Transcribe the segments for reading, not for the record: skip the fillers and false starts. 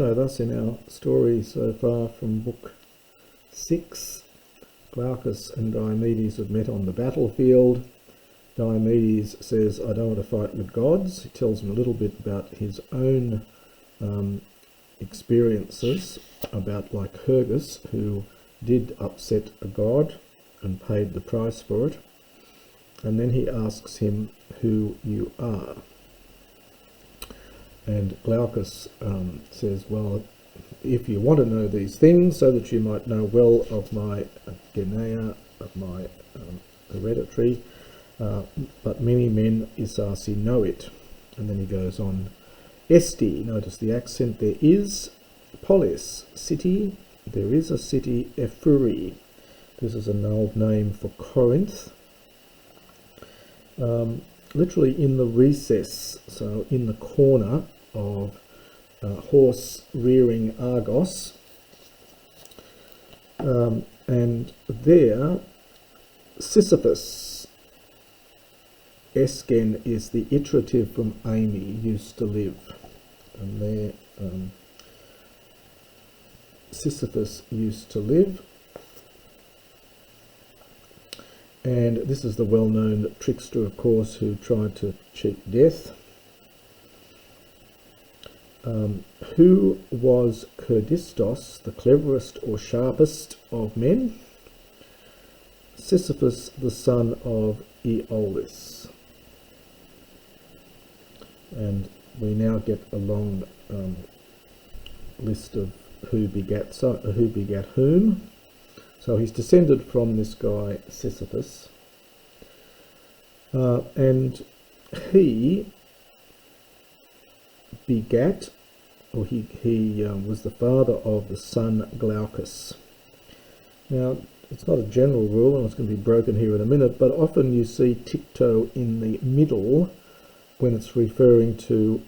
So thus in our story so far from book 6, Glaukos and Diomedes have met on the battlefield. Diomedes says, I don't want to fight with gods. He tells him a little bit about his own experiences, about Lycurgus, who did upset a god and paid the price for it. And then he asks him who you are. And Glaukos says, well, if you want to know these things, so that you might know well of my genea, of my hereditary, but many men Isasi know it. And then he goes on, Esti, notice the accent, there is, polis, city, there is a city, Ephuri. This is an old name for Corinth. Literally in the recess, so in the corner of horse rearing Argos, and there Sisyphus, Esken is the iterative from Amy, used to live, and there Sisyphus used to live. And this is the well-known trickster, of course, who tried to cheat death. Who was Kerdistos, the cleverest or sharpest of men? Sisyphus, the son of Aeolus. And we now get a long list of who begat whom. So he's descended from this guy Sisyphus, and he begat, or he was the father of the son Glaukos. Now, it's not a general rule, and it's going to be broken here in a minute, but often you see ticto in the middle when it's referring to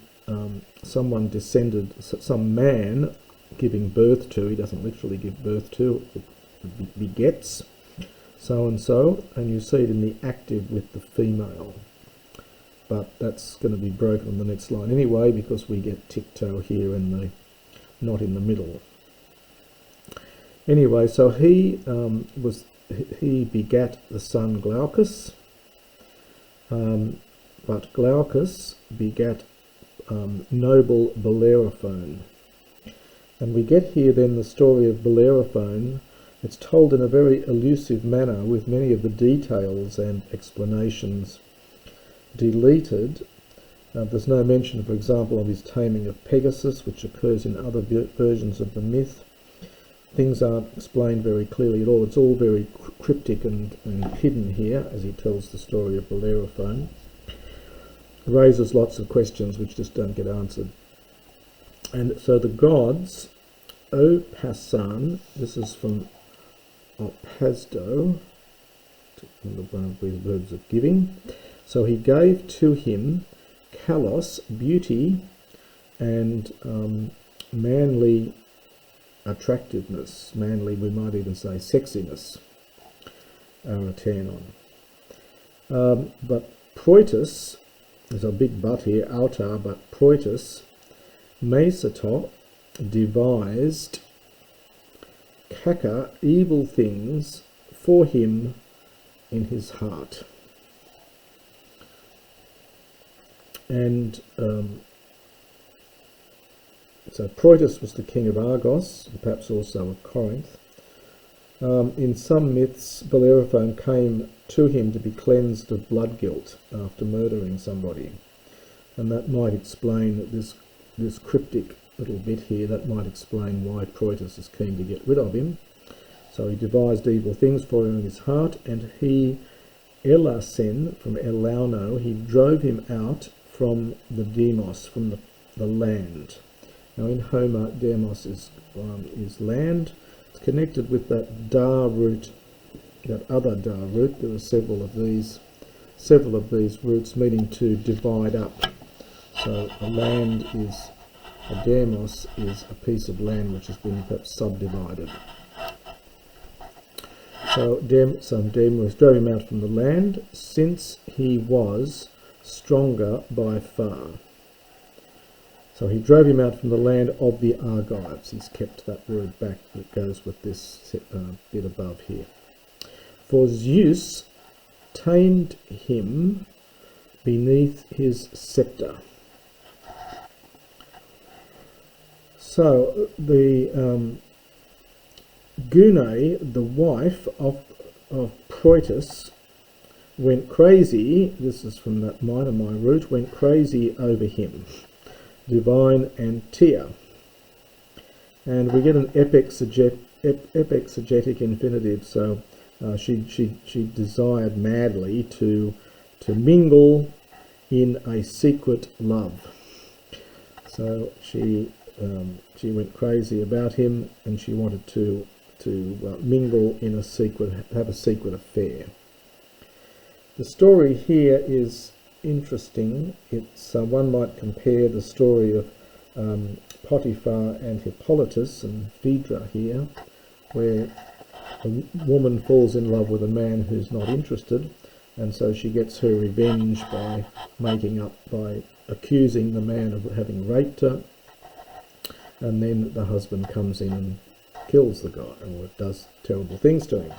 someone descended, some man giving birth to. He doesn't literally give birth to, begets so and so, and you see it in the active with the female, but that's going to be broken on the next line anyway, because we get ticto here in the, not in the middle. Anyway, so he begat the son Glaukos, but Glaukos begat noble Bellerophon, and we get here then the story of Bellerophon. It's told in a very elusive manner, with many of the details and explanations deleted. There's no mention, for example, of his taming of Pegasus, which occurs in other versions of the myth. Things aren't explained very clearly at all. It's all very cryptic and hidden here, as he tells the story of Bellerophon. Raises lots of questions which just don't get answered. And so the gods, O Hassan, this is from Pasdo, one of these verbs of giving. So he gave to him kalos, beauty, and manly attractiveness. Manly, we might even say sexiness. Aratenon. But Proitus, there's a big but here, altar, but Proitus, Mesato, devised Kaka, evil things for him in his heart. And so Proitus was the king of Argos, and perhaps also of Corinth. In some myths, Bellerophon came to him to be cleansed of blood guilt after murdering somebody, and that might explain this cryptic little bit here. That might explain why Proitus is keen to get rid of him. So he devised evil things for him in his heart, and he, Elasen, from Elauno, he drove him out from the demos, from the land. Now in Homer, demos is land. It's connected with that dar root, that other dar root. There are several of these roots meaning to divide up. So a land is, a demos is a piece of land which has been perhaps subdivided. So Deimos drove him out from the land, since he was stronger by far. So he drove him out from the land of the Argives. He's kept that word back that goes with this bit above here. For Zeus tamed him beneath his scepter. So the Gune, the wife of Proetus, went crazy. This is from that minor my root. Went crazy over him. Divine Antea. And we get an epexegetic infinitive. So she desired madly to mingle in a secret love. So she went crazy about him, and she wanted to mingle in a secret, have a secret affair. The story here is interesting. It's one might compare the story of Potiphar and Hippolytus and Phaedra here, where a woman falls in love with a man who's not interested, and so she gets her revenge by by accusing the man of having raped her, and then the husband comes in and kills the guy, or does terrible things to him.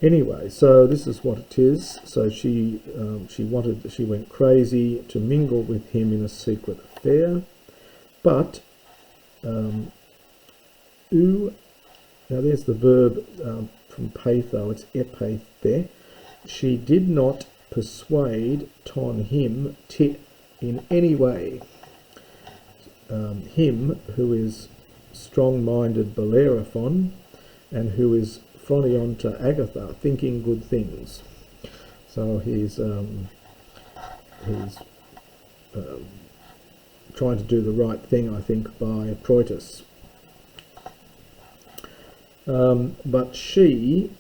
Anyway, so this is what it is. So she went crazy to mingle with him in a secret affair, but now there's the verb from patho, it's epathe. She did not persuade him in any way. Him who is strong-minded Bellerophon, and who is Phronionta Agatha, thinking good things. So he's trying to do the right thing, I think, by Proetus. But she,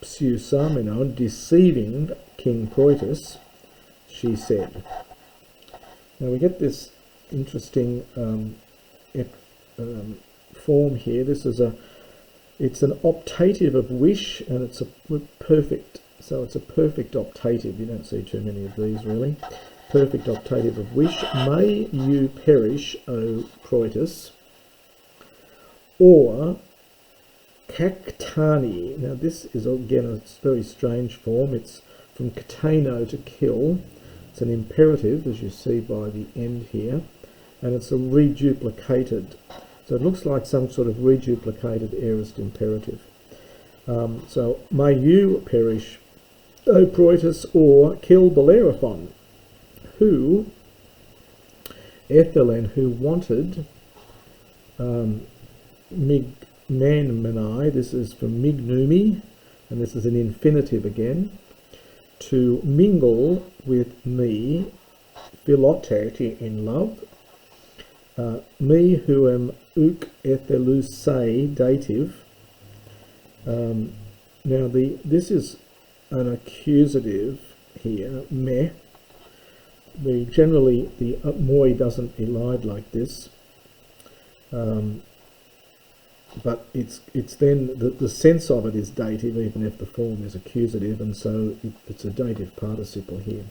Pseusamenon, deceiving King Proetus, she said. Now we get this interesting form here. This is it's an optative of wish, and it's a perfect, so it's a perfect optative. You don't see too many of these really. Perfect optative of wish. May you perish, O Proetus. Or Cactani. Now this is again a very strange form. It's from catano, to kill. It's an imperative, as you see by the end here, and it's a reduplicated. So it looks like some sort of reduplicated aorist imperative. So may you perish, O Proetus, or kill Bellerophon, who wanted Migmanmeni, this is from mignumi, and this is an infinitive again, to mingle with me, philote, in love, me who am uk ethelusei, dative. Now this is an accusative here, me. Generally the moi doesn't elide like this, but it's then the sense of it is dative, even if the form is accusative, and so it's a dative participle here.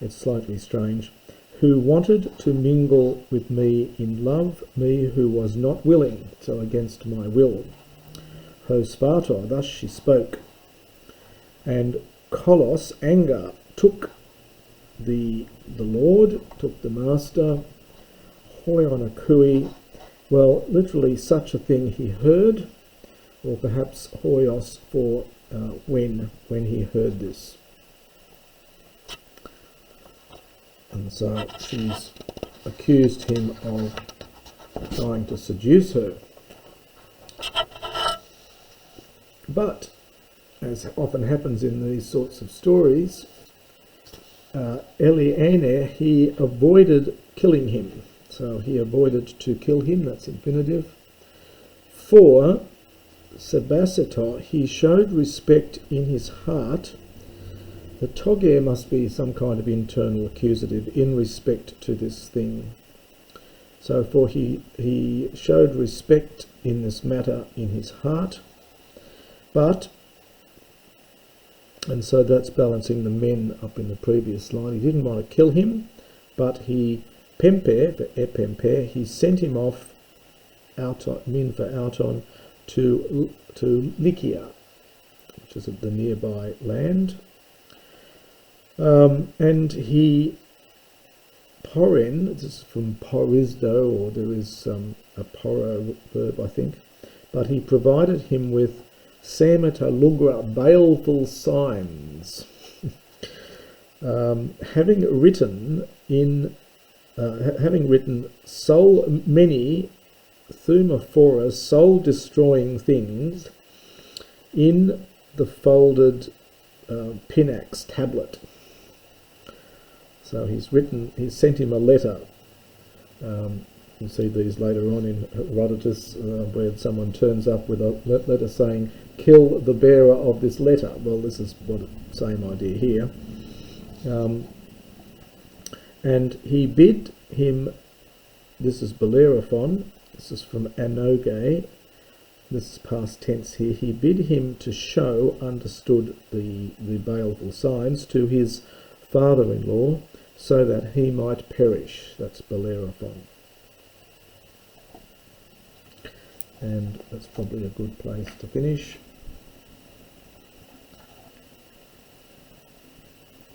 It's slightly strange. Who wanted to mingle with me in love, me who was not willing, so against my will. Ho Sparta, thus she spoke. And Kolos, anger, took the Lord, took the master, Hoionakui, well, literally such a thing he heard, or perhaps hoios for when he heard this. And so she's accused him of trying to seduce her. But, as often happens in these sorts of stories, Eliane, he avoided killing him. So he avoided to kill him, that's infinitive. For Sebasita, he showed respect in his heart. The toge must be some kind of internal accusative in respect to this thing. So for he showed respect in this matter in his heart, but And so that's balancing the men up in the previous line. He didn't want to kill him, but he, Pempe, for Epempe, he sent him off, Min for Auton, to Lycia, which is the nearby land. And he, Porin, this is from Porisdo, or there is a poro verb, I think, but he provided him with Samata Lugra baleful signs, having written soul many thumophora soul destroying things in the folded Pinax tablet. So he's sent him a letter. You see these later on in Herodotus, where someone turns up with a letter saying, "Kill the bearer of this letter." Well, this is same idea here. And he bid him, this is Bellerophon, this is from Anoge, this is past tense here, he bid him to show, understood the baleful signs, to his father-in-law, so that he might perish. That's Bellerophon. And that's probably a good place to finish.